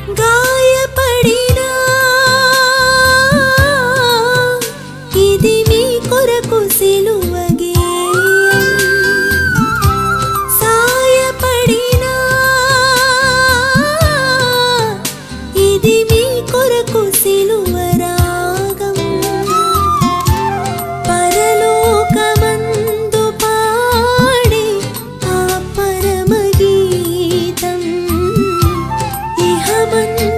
గాయపడినా ఇది మీ కొరకు సిలువ గేయం. సాయపడినా ఇది మీ కొరకు సిలువ రాగం. పరలోకమందు పాడే ఆ పరమ గీతం ఇహమందు